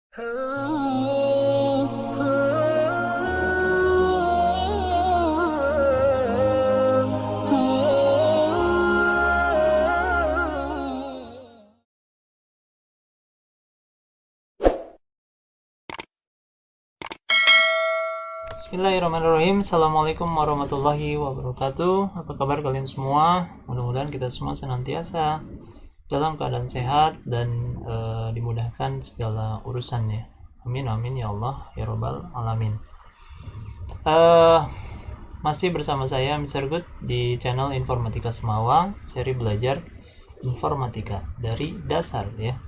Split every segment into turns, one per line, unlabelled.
Bismillahirrahmanirrahim. Assalamualaikum warahmatullahi wabarakatuh. Apa kabar kalian semua? Mudah-mudahan kita semua senantiasa dalam keadaan sehat dan dimudahkan segala urusannya. Amin amin ya Allah ya Rabbal alamin. Masih bersama saya Mr. Good di channel Informatika Semawang, seri belajar informatika dari dasar ya.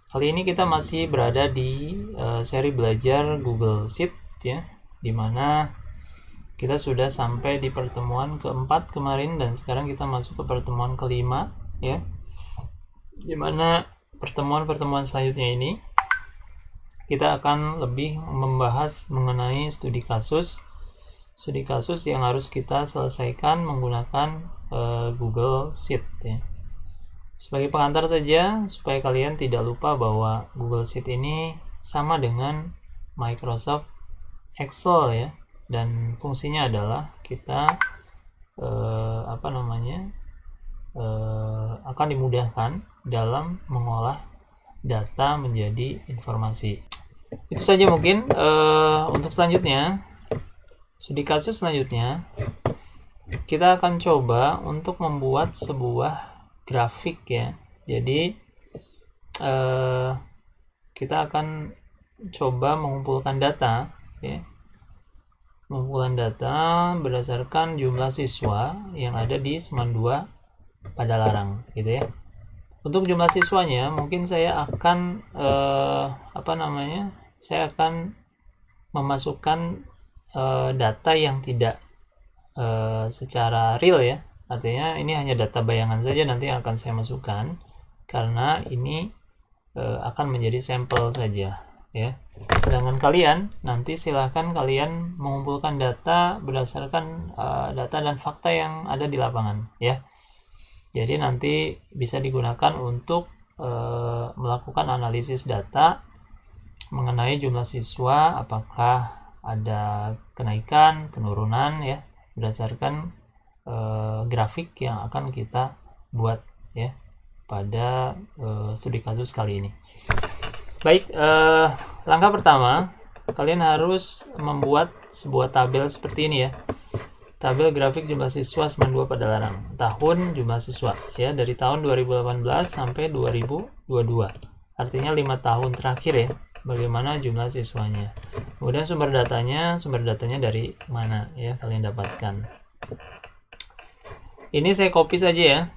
Kali ini kita masih berada di seri belajar Google Sheet ya, dimana kita sudah sampai di pertemuan keempat kemarin dan sekarang kita masuk ke pertemuan kelima ya, dimana pertemuan selanjutnya ini kita akan lebih membahas mengenai studi kasus yang harus kita selesaikan menggunakan Google Sheet ya. Sebagai pengantar saja supaya kalian tidak lupa bahwa Google Sheet ini sama dengan Microsoft Excel ya, dan fungsinya adalah kita akan dimudahkan dalam mengolah data menjadi informasi. Itu saja mungkin. Untuk selanjutnya, studi kasus selanjutnya kita akan coba untuk membuat sebuah grafik ya. Jadi kita akan coba mengumpulkan data ya, berdasarkan jumlah siswa yang ada di Seman 2 Padalarang gitu ya. Untuk jumlah siswanya mungkin saya akan saya akan memasukkan data yang tidak secara real ya. Artinya ini hanya data bayangan saja nanti yang akan saya masukkan, karena ini akan menjadi sampel saja ya. Sedangkan kalian nanti silahkan kalian mengumpulkan data berdasarkan data dan fakta yang ada di lapangan ya. Jadi nanti bisa digunakan untuk melakukan analisis data mengenai jumlah siswa, apakah ada kenaikan, penurunan ya, berdasarkan grafik yang akan kita buat ya pada studi kasus kali ini. Baik, langkah pertama kalian harus membuat sebuah tabel seperti ini ya. Tabel grafik jumlah siswa Seman 2 Padalarang, tahun jumlah siswa ya, dari tahun 2018 sampai 2022. Artinya 5 tahun terakhir ya, bagaimana jumlah siswanya. Kemudian sumber datanya dari mana ya kalian dapatkan. Ini saya copy saja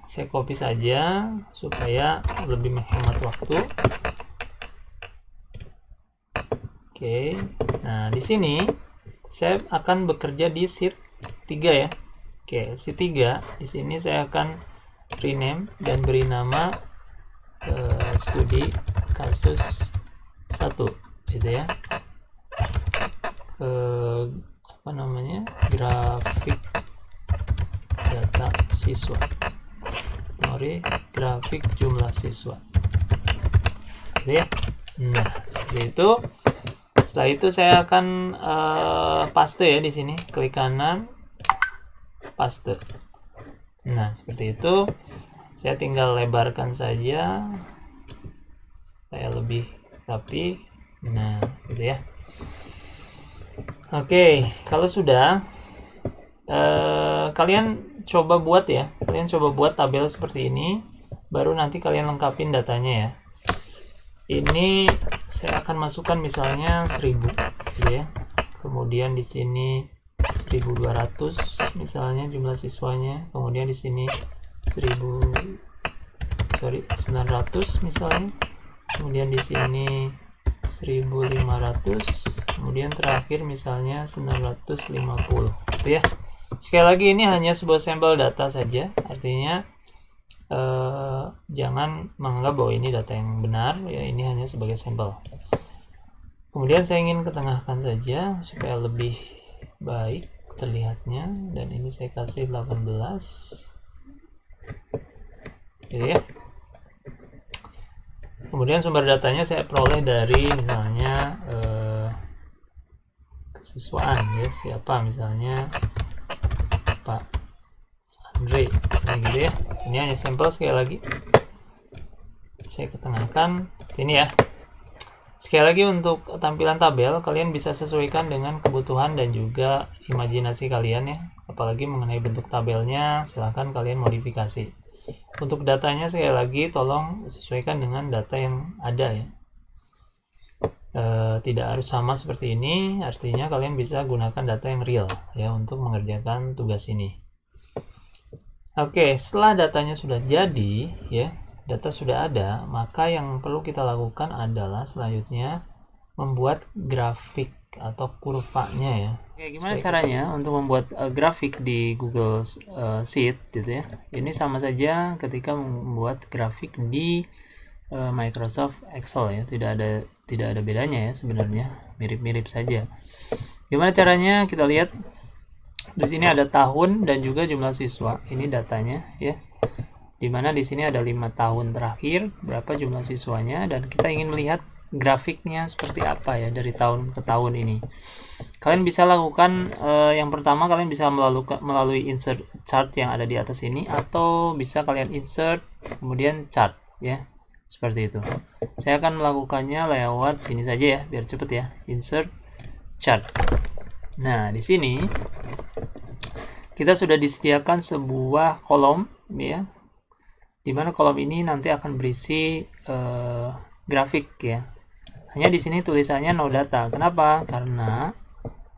supaya lebih menghemat waktu. Oke. Nah, di sini saya akan bekerja di sheet 3 ya. Oke, sheet 3 di sini saya akan rename dan beri nama studi kasus 1 gitu ya. Grafik data siswa. Grafik jumlah siswa. Gitu ya. Nah, seperti itu. Setelah itu saya akan paste ya di sini, klik kanan, paste. Nah, seperti itu. Saya tinggal lebarkan saja supaya lebih rapi. Nah, gitu ya. Oke, kalau sudah kalian coba buat tabel seperti ini, baru nanti kalian lengkapin datanya ya. Ini saya akan masukkan misalnya 1000 gitu ya. Kemudian di sini 1200 misalnya jumlah siswanya. Kemudian di sini 900 misalnya. Kemudian di sini 1500. Kemudian terakhir misalnya 950 gitu ya. Sekali lagi ini hanya sebuah sampel data saja, artinya jangan menganggap bahwa ini data yang benar ya, ini hanya sebagai sampel. Kemudian saya ingin ketengahkan saja supaya lebih baik terlihatnya, dan ini saya kasih 18 gitu ya. Kemudian sumber datanya saya peroleh dari misalnya kesiswaan ya, siapa misalnya Pak Andre, nah gitu ya. Ini hanya sampel, sekali lagi saya ketengahkan ini ya. Sekali lagi, untuk tampilan tabel kalian bisa sesuaikan dengan kebutuhan dan juga imajinasi kalian ya, apalagi mengenai bentuk tabelnya silahkan kalian modifikasi. Untuk datanya sekali lagi tolong sesuaikan dengan data yang ada ya, tidak harus sama seperti ini, artinya kalian bisa gunakan data yang real ya untuk mengerjakan tugas ini. Oke, setelah datanya sudah jadi ya, data sudah ada, maka yang perlu kita lakukan adalah selanjutnya membuat grafik atau kurvanya ya. Oke, gimana caranya untuk membuat grafik di Google Sheet gitu ya? Ini sama saja ketika membuat grafik di Microsoft Excel ya, tidak ada bedanya ya sebenarnya, mirip-mirip saja. Gimana caranya? Kita lihat di sini ada tahun dan juga jumlah siswa. Ini datanya ya. Dimana di sini ada 5 tahun terakhir, berapa jumlah siswanya, dan kita ingin melihat grafiknya seperti apa ya dari tahun ke tahun ini. Kalian bisa lakukan yang pertama, kalian bisa melalui insert chart yang ada di atas ini, atau bisa kalian insert kemudian chart ya, seperti itu. Saya akan melakukannya lewat sini saja ya, biar cepet ya. Insert chart. Nah, di sini kita sudah disediakan sebuah kolom ya, dimana kolom ini nanti akan berisi grafik ya. Hanya di sini tulisannya no data. Kenapa? Karena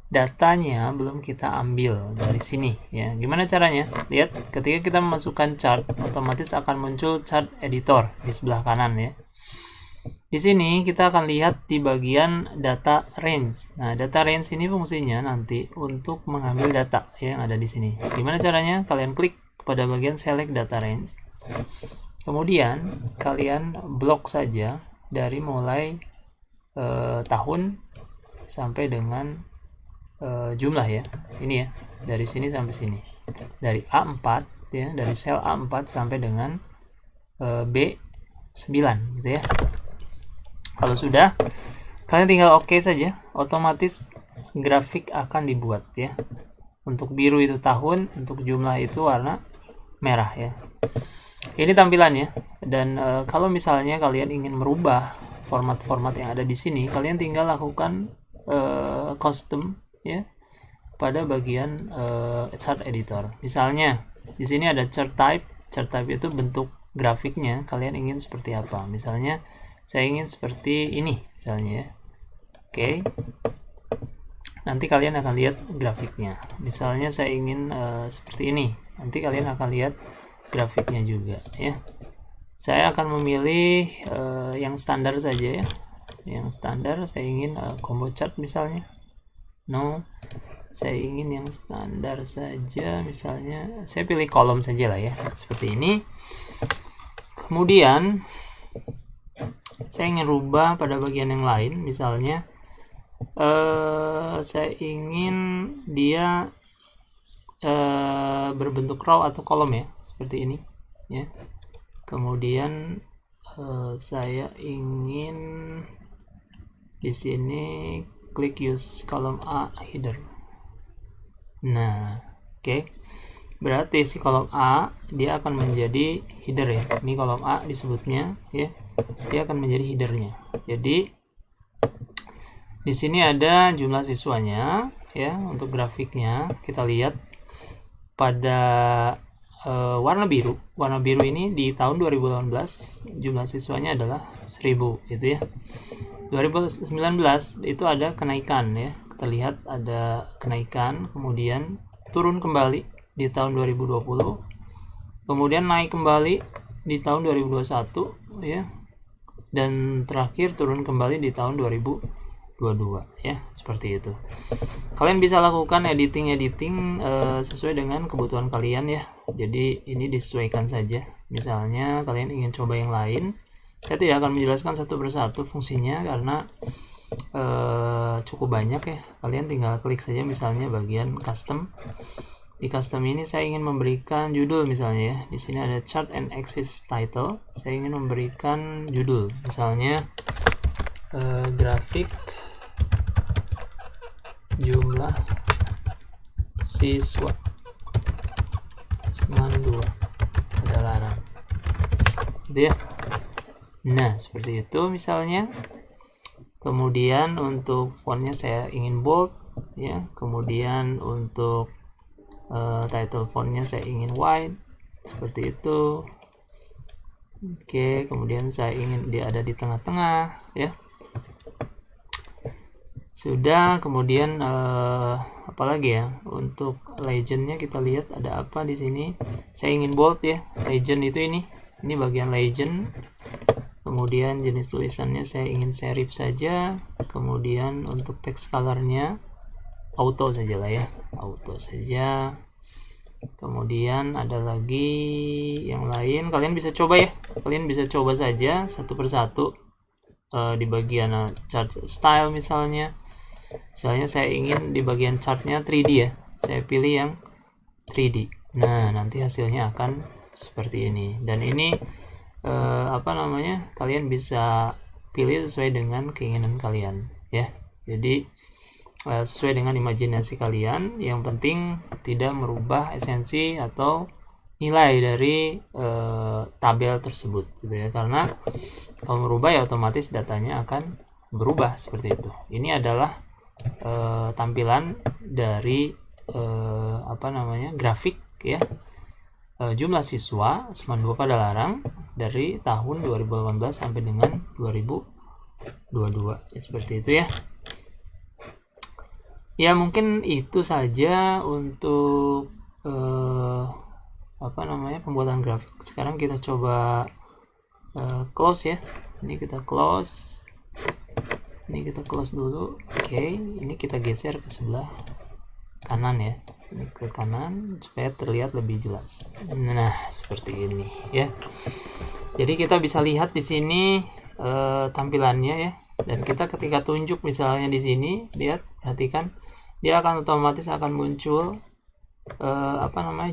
datanya belum kita ambil dari sini ya. Gimana caranya? Lihat, ketika kita memasukkan chart, otomatis akan muncul chart editor di sebelah kanan ya. Di sini kita akan lihat di bagian data range. Nah, data range ini fungsinya nanti untuk mengambil data ya, yang ada di sini. Gimana caranya? Kalian klik pada bagian select data range. Kemudian kalian blok saja dari mulai tahun sampai dengan jumlah ya. Ini ya, dari sini sampai sini. Dari A4 ya, dari sel A4 sampai dengan B9 gitu ya. Kalau sudah, kalian tinggal oke saja, otomatis grafik akan dibuat ya. Untuk biru itu tahun, untuk jumlah itu warna merah ya. Ini tampilannya, dan kalau misalnya kalian ingin merubah format-format yang ada di sini, kalian tinggal lakukan custom ya pada bagian chart editor. Misalnya di sini ada chart type. Chart type itu bentuk grafiknya, kalian ingin seperti apa. Misalnya saya ingin seperti ini misalnya ya. Oke. Nanti kalian akan lihat grafiknya. Misalnya saya ingin seperti ini. Nanti kalian akan lihat grafiknya juga ya. Saya akan memilih yang standar saja ya. Yang standar saya ingin combo chart misalnya. No. Saya ingin yang standar saja, misalnya saya pilih kolom saja lah ya, seperti ini. Kemudian saya ingin rubah pada bagian yang lain, misalnya saya ingin dia berbentuk row atau kolom ya, seperti ini ya. Kemudian saya ingin di sini klik use kolom A header. Nah, oke. Berarti si kolom A dia akan menjadi header ya. Ini kolom A disebutnya ya. Dia akan menjadi headernya. Jadi di sini ada jumlah siswanya ya. Untuk grafiknya kita lihat pada warna biru. Warna biru ini di tahun 2018 jumlah siswanya adalah 1000 gitu ya. 2019 itu ada kenaikan ya. Kita lihat ada kenaikan, kemudian turun kembali di tahun 2020, kemudian naik kembali di tahun 2021 ya, dan terakhir turun kembali di tahun 2022 ya, seperti itu. Kalian bisa lakukan editing sesuai dengan kebutuhan kalian ya. Jadi ini disesuaikan saja. Misalnya kalian ingin coba yang lain, saya tidak akan menjelaskan satu persatu fungsinya karena cukup banyak ya. Kalian tinggal klik saja misalnya bagian custom, di custom ini saya ingin memberikan judul misalnya ya. Di sini ada chart and axis title. Saya ingin memberikan judul misalnya grafik jumlah siswa SMAN 2 pada larang. Gitu ya. Nah, seperti itu misalnya. Kemudian untuk fontnya saya ingin bold ya. Kemudian untuk title fontnya saya ingin white seperti itu. Oke, kemudian saya ingin dia ada di tengah-tengah ya. Sudah, kemudian apalagi ya, untuk legendnya kita lihat ada apa di sini. Saya ingin bold ya, legend itu ini bagian legend. Kemudian jenis tulisannya saya ingin serif saja. Kemudian untuk text colornya auto saja lah ya, auto saja. Kemudian ada lagi yang lain, kalian bisa coba ya, kalian bisa coba saja satu persatu di bagian chart style misalnya saya ingin di bagian chartnya 3D ya, saya pilih yang 3D. Nah, nanti hasilnya akan seperti ini, dan ini kalian bisa pilih sesuai dengan keinginan kalian ya. Jadi sesuai dengan imajinasi kalian, yang penting tidak merubah esensi atau nilai dari tabel tersebut gitu ya, karena kalau merubah ya otomatis datanya akan berubah seperti itu. Ini adalah tampilan dari grafik ya, jumlah siswa SMAN 2 pada larang dari tahun 2018 sampai dengan 2022 ya, seperti itu ya. Ya, mungkin itu saja untuk pembuatan grafik. Sekarang kita coba close ya. Ini kita close. Ini kita close dulu. Oke, ini kita geser ke sebelah kanan ya. Ini ke kanan supaya terlihat lebih jelas. Nah, seperti ini ya. Jadi kita bisa lihat di sini tampilannya ya. Dan kita ketika tunjuk misalnya di sini, lihat, perhatikan, dia akan otomatis akan muncul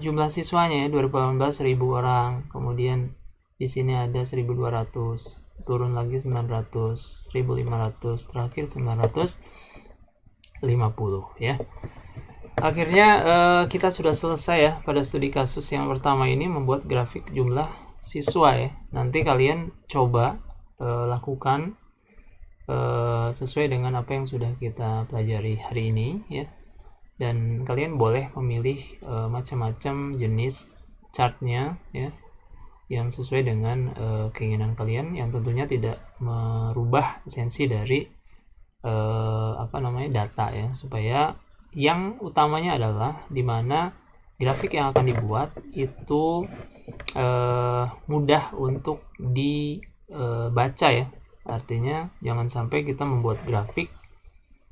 jumlah siswanya ya, 2018 1000 orang. Kemudian di sini ada 1200, turun lagi 900, 1500, terakhir 950 ya. Akhirnya kita sudah selesai ya pada studi kasus yang pertama ini, membuat grafik jumlah siswa ya. Nanti kalian coba lakukan sesuai dengan apa yang sudah kita pelajari hari ini ya. Dan kalian boleh memilih macam-macam jenis chartnya ya, yang sesuai dengan keinginan kalian, yang tentunya tidak merubah esensi dari data ya, supaya yang utamanya adalah dimana grafik yang akan dibuat itu mudah untuk dibaca ya. Artinya jangan sampai kita membuat grafik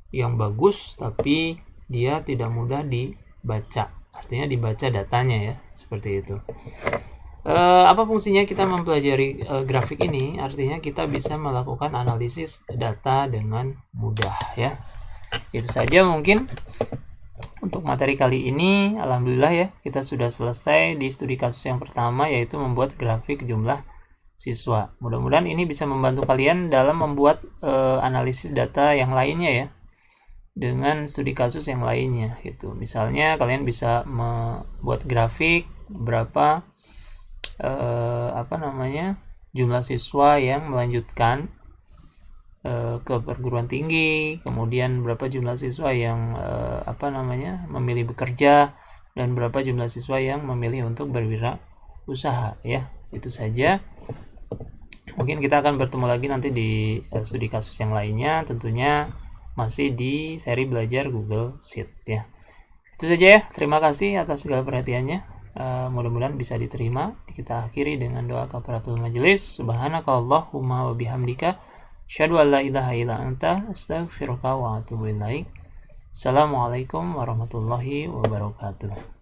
yang bagus tapi dia tidak mudah dibaca, artinya dibaca datanya ya, seperti itu. Apa fungsinya kita mempelajari grafik ini? Artinya kita bisa melakukan analisis data dengan mudah ya. Itu saja mungkin untuk materi kali ini. Alhamdulillah ya, kita sudah selesai di studi kasus yang pertama, yaitu membuat grafik jumlah siswa. Mudah-mudahan ini bisa membantu kalian dalam membuat analisis data yang lainnya ya, dengan studi kasus yang lainnya gitu. Misalnya kalian bisa membuat grafik berapa jumlah siswa yang melanjutkan ke perguruan tinggi, kemudian berapa jumlah siswa yang memilih bekerja, dan berapa jumlah siswa yang memilih untuk berwirausaha ya. Itu saja. Mungkin kita akan bertemu lagi nanti di studi kasus yang lainnya, tentunya masih di seri belajar Google Sheet ya. Itu saja ya. Terima kasih atas segala perhatiannya. Mudah-mudahan bisa diterima. Kita akhiri dengan doa kafaratul majelis. Subhanakallahumma wa bihamdika asyhadu an la ilaha illa anta astaghfiruka wa atubu ilaik. Assalamualaikum warahmatullahi wabarakatuh.